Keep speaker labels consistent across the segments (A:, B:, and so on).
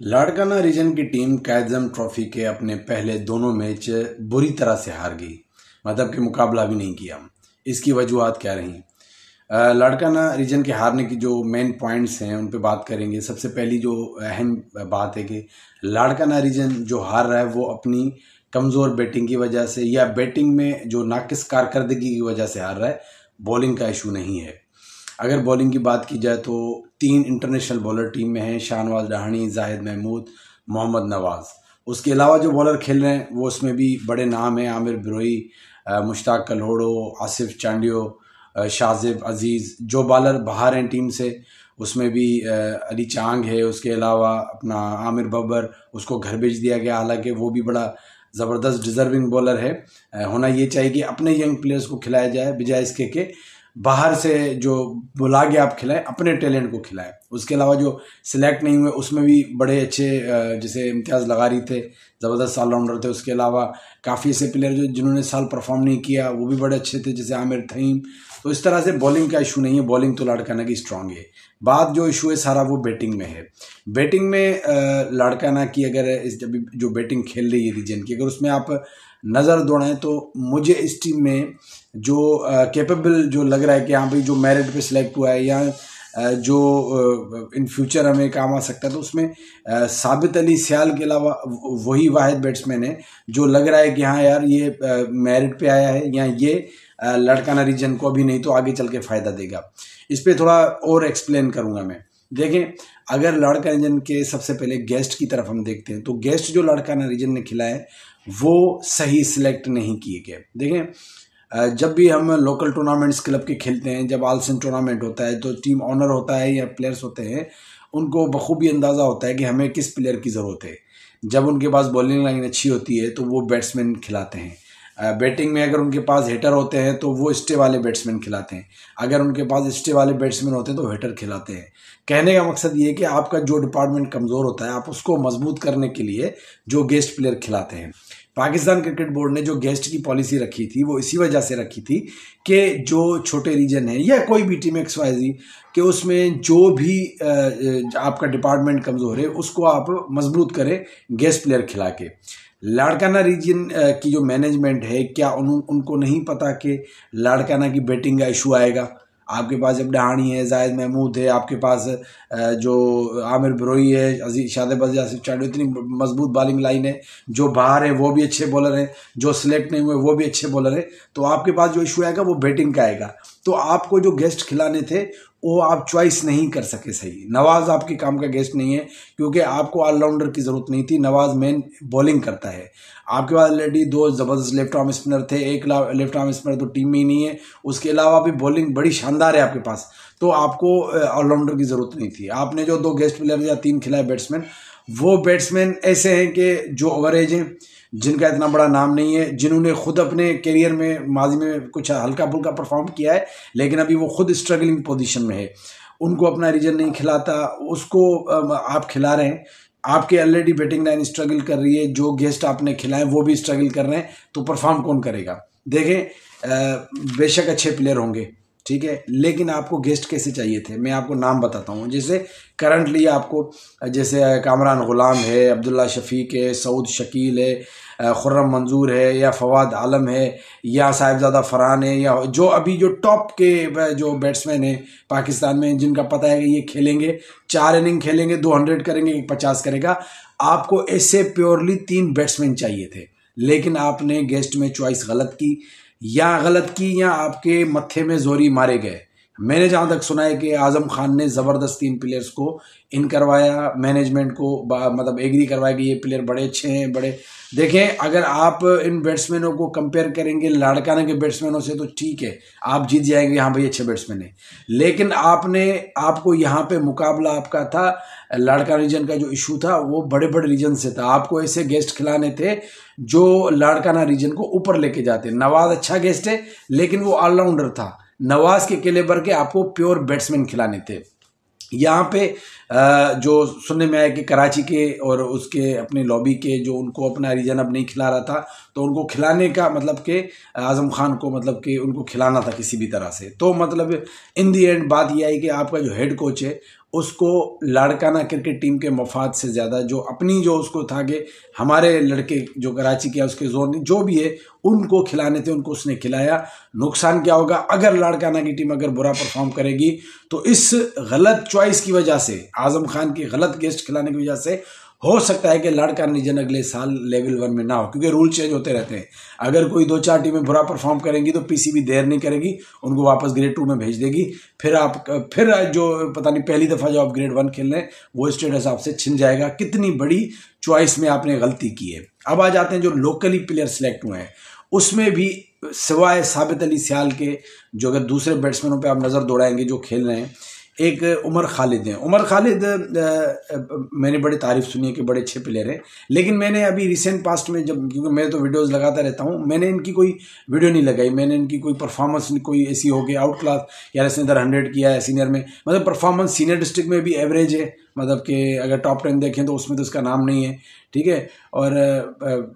A: Larkana reason की team कायज़म trophy के अपने पहले दोनों मैच बुरी तरह से हार गई। मतलब कि मुकाबला भी नहीं किया। इसकी वजूहत क्या रही? लाड़काना रीजन के हारने की जो मेन पॉइंट्स हैं उन पे बात करेंगे। सबसे पहली जो अहम बात है कि लाड़काना रीजन जो हार रहा है वो अपनी कमज़ोर बैटिंग की वजह से या बैटिंग में जो नाकिस कारकर्दगी की वजह से हार रहा है। बॉलिंग का इशू नहीं है। अगर बॉलिंग की बात की जाए तो 3 इंटरनेशनल बॉलर टीम में हैं, शाहनवाज रहाणे, जाहिद महमूद, मोहम्मद नवाज। उसके अलावा जो बॉलर खेल रहे हैं वो उसमें भी बड़े नाम हैं, आमिर बिरोई, मुश्ताक कल्होड़ो, आसिफ चांडियो, शाजिब अजीज़। जो बॉलर बाहर हैं टीम से उसमें भी अली चांग है। उसके अलावा अपना आमिर बब्बर, उसको घर भेज दिया गया, हालांकि वो भी बड़ा ज़बरदस्त डिज़र्विंग बॉलर है। होना ये चाहिए कि अपने यंग प्लेयर्स को खिलाया जाए बजाय इसके कि बाहर से जो बुला के आप खिलाएं, अपने टैलेंट को खिलाएं। उसके अलावा जो सिलेक्ट नहीं हुए उसमें भी बड़े अच्छे जैसे इम्तियाज़ लगारी थे, ज़बरदस्त ऑलराउंडर थे। उसके अलावा काफ़ी ऐसे प्लेयर जो जिन्होंने साल परफॉर्म नहीं किया वो भी बड़े अच्छे थे, जैसे आमिर थईम। तो इस तरह से बॉलिंग का इशू नहीं है, बॉलिंग तो लाड़काना की स्ट्रांग है। बात जो इशू है सारा वो बैटिंग में है। बैटिंग में लाड़काना की अगर इस जब जो बैटिंग खेल रही है रीजन की, अगर उसमें आप नज़र दौड़ाएं तो मुझे इस टीम में जो कैपेबल जो लग रहा है कि हाँ भाई जो मेरिट पे सिलेक्ट हुआ है या जो इन फ्यूचर हमें काम आ सकता है, तो उसमें साबित अली सियाल के अलावा वही वाहिद बैट्समैन है जो लग रहा है कि हाँ यार ये मेरिट पे आया है या ये लाड़काना रीजन को अभी नहीं तो आगे चल के फ़ायदा देगा। इस पर थोड़ा और एक्सप्लेन करूँगा मैं। देखें, अगर लाड़काना रीजन के सबसे पहले गेस्ट की तरफ हम देखते हैं तो गेस्ट जो लाड़काना रीजन ने खिलाए वो सही सिलेक्ट नहीं किए गए। देखें, जब भी हम लोकल टूर्नामेंट्स क्लब के खेलते हैं, जब आलसन टूर्नामेंट होता है तो टीम ऑनर होता है या प्लेयर्स होते हैं, उनको बखूबी अंदाज़ा होता है कि हमें किस प्लेयर की ज़रूरत है। जब उनके पास बॉलिंग लाइन अच्छी होती है तो वो बैट्समैन खिलाते हैं। बैटिंग में अगर उनके पास हिटर होते हैं तो वो स्टे वाले बैट्समैन खिलाते हैं। अगर उनके पास स्टे वाले बैट्समैन होते हैं तो हिटर खिलाते हैं। कहने का मकसद ये है कि आपका जो डिपार्टमेंट कमज़ोर होता है आप उसको मजबूत करने के लिए जो गेस्ट प्लेयर खिलाते हैं। पाकिस्तान क्रिकेट बोर्ड ने जो गेस्ट की पॉलिसी रखी थी वो इसी वजह से रखी थी कि जो छोटे रीजन है या कोई भी टीम XYZ कि उसमें जो भी आपका डिपार्टमेंट कमज़ोर है उसको आप मजबूत करें गेस्ट प्लेयर खिला के। लाड़काना रीजन की जो मैनेजमेंट है, क्या उनको नहीं पता कि लाड़काना की बैटिंग का इशू आएगा? आपके पास जब डहानी है, जाहिद महमूद है, आपके पास जो आमिर बिरोई है, शादिब अजीज़, आसिफ चांडियो, इतनी मजबूत बॉलिंग लाइन है। जो बाहर है वो भी अच्छे बॉलर हैं, जो सिलेक्ट नहीं हुए वो भी अच्छे बॉलर हैं। तो आपके पास जो इशू आएगा वो बैटिंग का आएगा। तो आपको जो गेस्ट खिलाने थे वो आप चॉइस नहीं कर सके सही। नवाज आपके काम का गेस्ट नहीं है क्योंकि आपको ऑलराउंडर की ज़रूरत नहीं थी। नवाज मेन बॉलिंग करता है। आपके पास ऑलरेडी 2 ज़बरदस्त लेफ्ट आर्म स्पिनर थे, एक लेफ्ट आर्म स्पिनर तो टीम में ही नहीं है। उसके अलावा भी बॉलिंग बड़ी शानदार है आपके पास, तो आपको ऑलराउंडर की ज़रूरत नहीं थी। आपने जो 2 गेस्ट प्लेयर या 3 खिलाए बैट्समैन, वो बैट्समैन ऐसे हैं कि जो ओवरेज हैं, जिनका इतना बड़ा नाम नहीं है, जिन्होंने खुद अपने करियर में माजी में कुछ हल्का फुल्का परफॉर्म किया है लेकिन अभी वो खुद स्ट्रगलिंग पोजीशन में है। उनको अपना रीजन नहीं खिलाता, उसको आप खिला रहे हैं। आपके ऑलरेडी बैटिंग लाइन स्ट्रगल कर रही है, जो गेस्ट आपने खिलाए वो भी स्ट्रगल कर रहे हैं, तो परफॉर्म कौन करेगा? देखें, बेशक अच्छे प्लेयर होंगे, ठीक है, लेकिन आपको गेस्ट कैसे चाहिए थे? मैं आपको नाम बताता हूँ। जैसे करंटली आपको जैसे कामरान गुलाम है, अब्दुल्ला शफीक है, सऊद शकील है, खुर्रम मंजूर है, या फवाद आलम है, या साहिबजादा फरहान है, या जो अभी जो टॉप के जो बैट्समैन हैं पाकिस्तान में, जिनका पता है कि ये खेलेंगे 4 इनिंग खेलेंगे, 200 करेंगे, 50 करेगा। आपको ऐसे प्योरली 3 बैट्समैन चाहिए थे, लेकिन आपने गेस्ट में चॉइस गलत की या आपके मत्थे में जोरी मारे गए। मैंने जहाँ तक सुना है कि आजम खान ने ज़बरदस्त 3 प्लेयर्स को इन करवाया, मैनेजमेंट को मतलब एग्री करवाया कि ये प्लेयर बड़े अच्छे हैं, बड़े। देखें, अगर आप इन बैट्समैनों को कंपेयर करेंगे लाड़काना के बैट्समैनों से तो ठीक है, आप जीत जाएंगे, हाँ भाई अच्छे बैट्समैन है। लेकिन आपको यहाँ पे मुकाबला आपका था, लाड़काना रीजन का जो इशू था वो बड़े बड़े रीजन से था। आपको ऐसे गेस्ट खिलाने थे जो लाड़काना रीजन को ऊपर लेके जाते। नवाज अच्छा गेस्ट है लेकिन वो ऑलराउंडर था। नवाज के कैलिबर के आपको प्योर बैट्समैन खिलाने थे। यहाँ पे जो सुनने में आया कि कराची के और उसके अपने लॉबी के जो उनको अपना रीजन अब नहीं खिला रहा था, तो उनको खिलाने का मतलब कि आज़म खान को मतलब कि उनको खिलाना था किसी भी तरह से। तो मतलब इन दी एंड बात यह आई कि आपका जो हेड कोच है उसको लाड़काना क्रिकेट टीम के मफाद से ज़्यादा जो अपनी जो उसको था कि हमारे लड़के जो कराची के उसके जोन जो भी है उनको खिलाने थे, उनको उसने खिलाया। नुकसान क्या होगा अगर लाड़काना की टीम अगर बुरा परफॉर्म करेगी तो इस गलत चॉइस की वजह से, आज़म खान की गलत गेस्ट खिलाने की वजह से हो सकता है कि लाड़काना रीजन अगले साल लेवल 1 में ना हो, क्योंकि रूल चेंज होते रहते हैं। अगर कोई 2-4 टीमें बुरा परफॉर्म करेंगी तो पीसीबी देर नहीं करेगी, उनको वापस ग्रेड 2 में भेज देगी। फिर जो पता नहीं पहली दफ़ा जो आप ग्रेड 1 खेल रहे हैं वो स्टेटस आपसे छिन जाएगा। कितनी बड़ी चॉइस में आपने गलती की है। अब आ जाते हैं जो लोकली प्लेयर सेलेक्ट हुए हैं, उसमें भी सिवाय साबित अली सियाल के, जो अगर दूसरे बैट्समैनों पे आप नज़र दौड़ाएंगे जो खेल रहे हैं, एक उमर खालिद हैं। उमर खालिद मैंने बड़ी तारीफ सुनी है कि बड़े अच्छे प्लेयर हैं, लेकिन मैंने अभी रिसेंट पास्ट में जब, क्योंकि मैं तो वीडियोस लगाता रहता हूं, मैंने इनकी कोई वीडियो नहीं लगाई, मैंने इनकी कोई परफॉर्मेंस कोई ऐसी हो गई आउट क्लास, यार इसने इधर 100 किया है सीनियर में, मतलब परफॉर्मेंस सीनियर डिस्ट्रिक्ट में भी एवरेज है, मतलब कि अगर टॉप 10 देखें तो उसमें तो उसका नाम नहीं है, ठीक है। और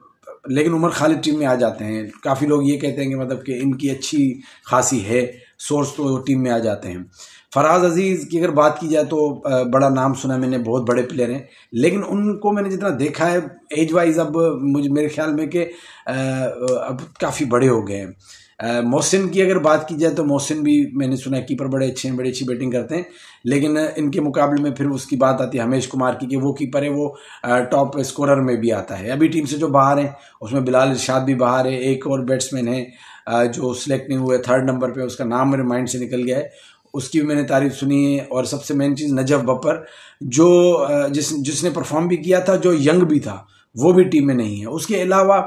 A: लेकिन उमर खालिद टीम में आ जाते हैं। काफ़ी लोग ये कहते हैं कि मतलब कि इनकी अच्छी खासी है सोर्स, तो टीम में आ जाते हैं। फराज अजीज़ की अगर बात की जाए तो बड़ा नाम सुना मैंने, बहुत बड़े प्लेयर हैं, लेकिन उनको मैंने जितना देखा है एज वाइज अब मुझे मेरे ख्याल में कि अब काफ़ी बड़े हो गए हैं। मोहसिन की अगर बात की जाए तो मोहसिन भी मैंने सुना है कीपर बड़े अच्छे हैं, बड़ी अच्छी बैटिंग करते हैं, लेकिन इनके मुकाबले में फिर उसकी बात आती है हमेश कुमार की कि वो कीपर है, वो टॉप स्कोरर में भी आता है। अभी टीम से जो बाहर हैं उसमें बिलाल इरशाद भी बाहर है, एक और बैट्समैन है जो सिलेक्ट नहीं हुए 3rd नंबर पे, उसका नाम मेरे माइंड से निकल गया है, उसकी भी मैंने तारीफ सुनी है। और सबसे मेन चीज़ नजफ बपर, जो जिसने परफॉर्म भी किया था, जो यंग भी था, वो भी टीम में नहीं है। उसके अलावा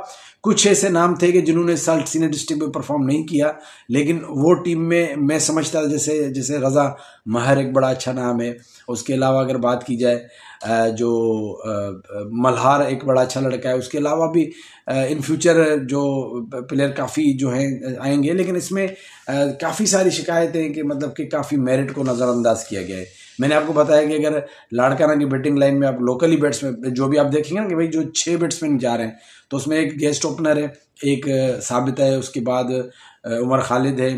A: कुछ ऐसे नाम थे कि जिन्होंने इस साल सीनियर डिस्ट्रिक्ट में परफॉर्म नहीं किया, लेकिन वो टीम में मैं समझता, जैसे रज़ा महर एक बड़ा अच्छा नाम है। उसके अलावा अगर बात की जाए जो मल्हार एक बड़ा अच्छा लड़का है। उसके अलावा भी इन फ्यूचर जो प्लेयर काफ़ी जो हैं आएंगे, लेकिन इसमें काफ़ी सारी शिकायतें हैं कि मतलब कि काफ़ी मेरिट को नज़रअंदाज किया गया है। मैंने आपको बताया कि अगर लाड़काना की बैटिंग लाइन में आप लोकली बैट्समैन जो भी आप देखेंगे ना कि भाई जो 6 बैट्समैन जा रहे हैं, तो उसमें एक गेस्ट ओपनर है, एक साबित है, उसके बाद उमर खालिद है,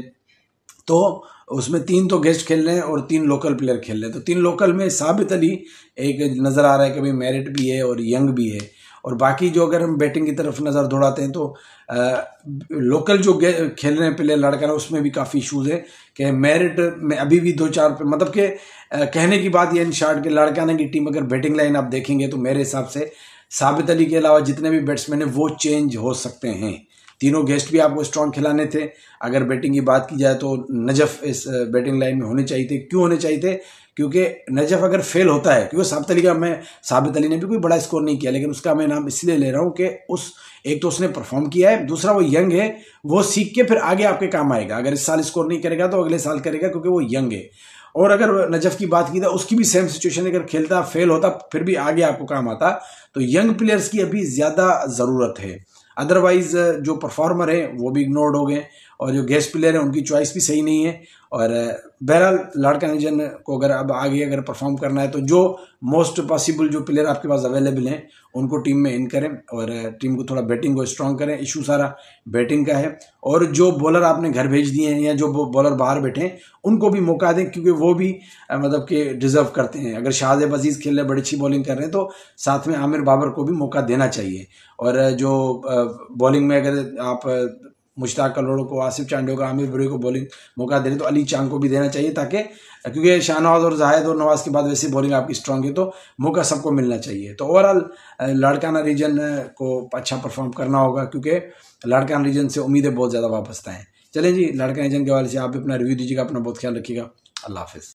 A: तो उसमें 3 तो गेस्ट खेल रहे हैं और 3 लोकल प्लेयर खेल रहे हैं। तो 3 लोकल में साबित अली एक नज़र आ रहा है कि भाई मेरिट भी है और यंग भी है। और बाकी जो अगर हम बैटिंग की तरफ नज़र दौड़ाते हैं तो लोकल जो खेल रहे हैं प्लेयर लाड़काना, उसमें भी काफ़ी इशूज़ है कि मेरिट में अभी भी 2-4 मतलब कि कहने की बात यह इन शॉर्ट कि लाड़काना की टीम अगर बैटिंग लाइन आप देखेंगे तो मेरे हिसाब से साबित अली के अलावा जितने भी बैट्समैन हैं वो चेंज हो सकते हैं। तीनों गेस्ट भी आपको स्ट्रॉन्ग खिलाने थे। अगर बैटिंग की बात की जाए तो नजफ इस बैटिंग लाइन में होने चाहिए थे। क्यों होने चाहिए थे? क्योंकि नजफ अगर फेल होता है, क्योंकि साबित अली ने भी कोई बड़ा स्कोर नहीं किया, लेकिन उसका मैं नाम इसलिए ले रहा हूँ कि एक तो उसने परफॉर्म किया है, दूसरा वो यंग है, वो सीख के फिर आगे आपके काम आएगा। अगर इस साल स्कोर नहीं करेगा तो अगले साल करेगा, क्योंकि वो यंग है। और अगर नजफ की बात की जाए उसकी भी सेम सिचुएशन, अगर खेलता फेल होता फिर भी आगे आपको काम आता। तो यंग प्लेयर्स की अभी ज़्यादा ज़रूरत है। अदरवाइज जो परफॉर्मर है वो भी इग्नोर्ड हो गए और जो गेस्ट प्लेयर है उनकी चॉइस भी सही नहीं है। और बहरहाल लाड़काना रीजन को अगर अब आगे अगर परफॉर्म करना है तो जो मोस्ट पॉसिबल जो प्लेयर आपके पास अवेलेबल हैं उनको टीम में इन करें और टीम को थोड़ा बैटिंग को स्ट्रॉन्ग करें। इशू सारा बैटिंग का है। और जो बॉलर आपने घर भेज दिए हैं या जो बॉलर बाहर बैठे हैं उनको भी मौका दें, क्योंकि वो भी मतलब कि डिजर्व करते हैं। अगर शाहज़ेब अजीज़ खेल रहे बड़ी अच्छी बॉलिंग कर रहे हैं तो साथ में आमिर बाबर को भी मौका देना चाहिए। और जो बॉलिंग में अगर आप मुश्ताक कलोड़ो को, आसिफ चांडियो को, आमिर बुरी को बॉलिंग मौका दे रहे तो अली चांग को भी देना चाहिए, ताकि क्योंकि शाहनवाज और जाहिद और नवाज के बाद वैसे बॉलिंग आपकी स्ट्रांग है तो मौका सबको मिलना चाहिए। तो ओवरऑल लाड़काना रीजन को अच्छा परफॉर्म करना होगा, क्योंकि लाड़काना रीजन से उम्मीदें बहुत ज़्यादा वापस हैं। चलें जी, लाड़काना रीजन के हवाले से आप भी अपना रिव्यू दीजिएगा। अपना बहुत ख्याल रखिएगा। अल्लाह हाफिज़।